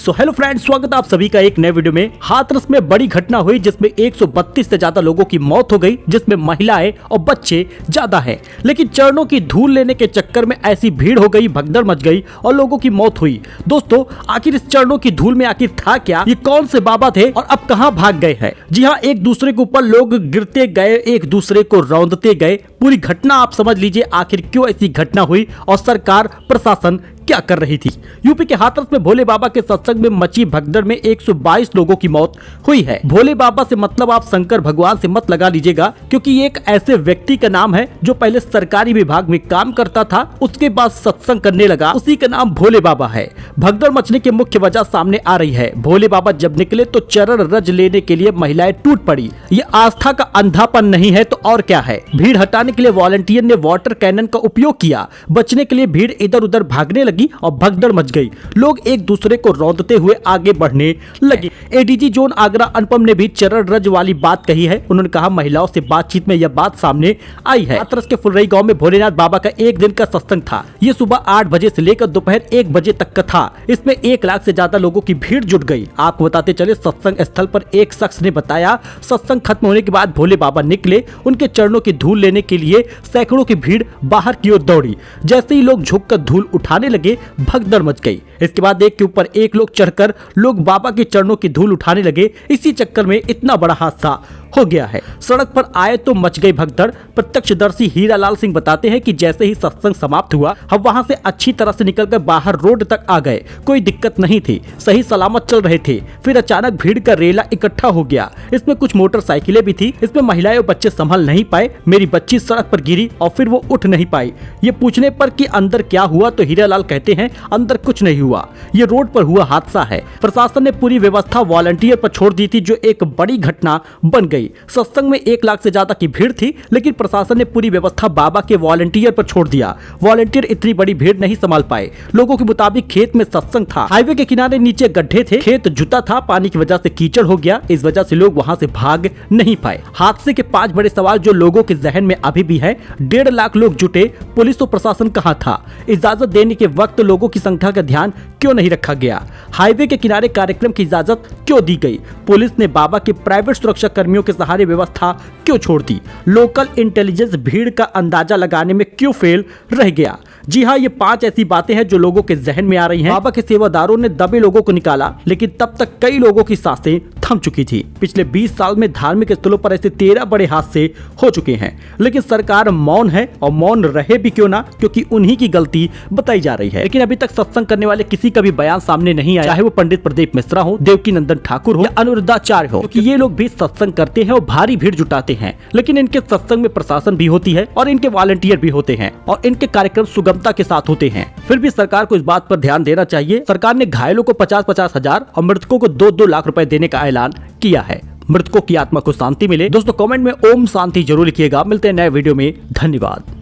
So hello friends, स्वागत है आप सभी का एक नए वीडियो में। हाथरस में बड़ी घटना हुई जिसमें 132 से ज्यादा लोगों की मौत हो गई, जिसमें महिलाएं और बच्चे ज्यादा हैं। लेकिन चरणों की धूल लेने के चक्कर में ऐसी भीड़ हो गई, भगदड़ मच गई और लोगों की मौत हुई। दोस्तों, आखिर इस चरणों की धूल में आखिर था क्या? ये कौन से बाबा थे और अब कहां भाग गए हैं? जी हाँ, एक दूसरे के ऊपर लोग गिरते गए, एक दूसरे को रौंदते गए। पूरी घटना आप समझ लीजिए, आखिर क्यों ऐसी घटना हुई और सरकार प्रशासन क्या कर रही थी। यूपी के हाथरस में भोले बाबा के सत्संग में मची भगदड़ में 122 लोगों की मौत हुई है। भोले बाबा से मतलब आप शंकर भगवान से मत लगा लीजिएगा, क्योंकि ये एक ऐसे व्यक्ति का नाम है जो पहले सरकारी विभाग में काम करता था, उसके बाद सत्संग करने लगा, उसी का नाम भोले बाबा है। भगदड़ मचने की मुख्य वजह सामने आ रही है। भोले बाबा जब निकले तो चरण रज लेने के लिए महिलाएं टूट पड़ी। ये आस्था का अंधापन नहीं है तो और क्या है। भीड़ हटाने के लिए वॉलंटियर ने वाटर कैनन का उपयोग किया। बचने के लिए भीड़ इधर उधर भागने लगी और भगदड़ मच गई। लोग एक दूसरे को रौंदते हुए आगे बढ़ने लगे। एडीजी जोन आगरा अनुपम ने भी चरण रज वाली बात कही है। उन्होंने कहा, महिलाओं से बातचीत में यह बात सामने आई है। हाथरस के फुलरई गांव में भोलेनाथ बाबा का एक दिन का सत्संग था। ये सुबह 8 बजे से लेकर दोपहर 1 बजे तक का था। इसमें 1 लाख से ज्यादा लोगों की भीड़ जुट गई। आपको बताते चले, सत्संग स्थल पर एक शख्स ने बताया, सत्संग खत्म होने के बाद भोले बाबा निकले। उनके चरणों की धूल लेने के लिए सैकड़ों की भीड़ बाहर की ओर दौड़ी। जैसे ही लोग झुककर धूल उठाने लगे, भगदड़ मच गई। इसके बाद एक के ऊपर एक लोग चढ़कर लोग बाबा के चरणों की धूल उठाने लगे। इसी चक्कर में इतना बड़ा हादसा हो गया है। सड़क पर आए तो मच गई भगदड़। प्रत्यक्षदर्शी हीरालाल सिंह बताते हैं कि जैसे ही सत्संग समाप्त हुआ, हम वहां से अच्छी तरह से निकलकर बाहर रोड तक आ गए। कोई दिक्कत नहीं थी, सही सलामत चल रहे थे। फिर अचानक भीड़ का रेला इकट्ठा हो गया। इसमें कुछ मोटरसाइकिलें भी थी। इसमें महिलाएं और बच्चे संभल नहीं पाए। मेरी बच्ची सड़क पर गिरी और फिर वो उठ नहीं पाई। ये पूछने पर कि अंदर क्या हुआ तो हीरालाल कहते हैं, अंदर कुछ नहीं हुआ, ये रोड पर हुआ हादसा है। प्रशासन ने पूरी व्यवस्था वॉलंटियर पर छोड़ दी थी, जो एक बड़ी घटना बन गई। सत्संग में 1 लाख से ज्यादा की भीड़ थी, लेकिन प्रशासन ने पूरी व्यवस्था बाबा के वॉलंटियर पर छोड़ दिया। वॉलंटियर इतनी बड़ी भीड़ नहीं संभाल पाए। लोगों के मुताबिक खेत में सत्संग था। हाईवे के किनारे नीचे गड्ढे थे, खेत जुता था, पानी की वजह से कीचड़ हो गया। इस वजह से लोग वहां से भाग नहीं पाए। हादसे के 5 बड़े सवाल जो लोगों के जहन में अभी भी है। 1.5 लाख लोग जुटे, पुलिस और प्रशासन कहां था? इजाजत देने के वक्त लोगों की संख्या का ध्यान क्यों नहीं रखा गया? हाईवे के किनारे कार्यक्रम की इजाजत क्यों दी गई? पुलिस ने बाबा के प्राइवेट सुरक्षा कर्मियों के सहारे व्यवस्था क्यों छोड़ दी? लोकल इंटेलिजेंस भीड़ का अंदाजा लगाने में क्यों फेल रह गया? जी हाँ, ये 5 ऐसी बातें हैं जो लोगों के जहन में आ रही हैं। बाबा के सेवादारों ने दबे लोगों को निकाला, लेकिन तब तक कई लोगों की सांसें थम चुकी थी। पिछले 20 साल में धार्मिक स्थलों पर ऐसे 13 बड़े हादसे हो चुके हैं, लेकिन सरकार मौन है और मौन रहे भी क्यों ना, क्योंकि उन्हीं की गलती बताई जा रही है। लेकिन अभी तक सत्संग करने वाले किसी का भी बयान सामने नहीं आया, चाहे वो पंडित प्रदीप मिश्रा हो, देवकी नंदन ठाकुर हो या अनिरुद्धाचार्य हो, क्योंकि ये लोग भी सत्संग करते हैं और भारी भीड़ जुटाते हैं। लेकिन इनके सत्संग में प्रशासन भी होती है और इनके वॉलंटियर भी होते हैं और इनके कार्यक्रम सुगमता के साथ होते हैं। फिर भी सरकार को इस बात पर ध्यान देना चाहिए। सरकार ने घायलों को 50-50 हजार और मृतकों को 2-2 लाख रुपए देने का ऐलान किया है। मृतकों की आत्मा को शांति मिले। दोस्तों, कमेंट में ओम शांति जरूर लिखिएगा। मिलते हैं नए वीडियो में। धन्यवाद।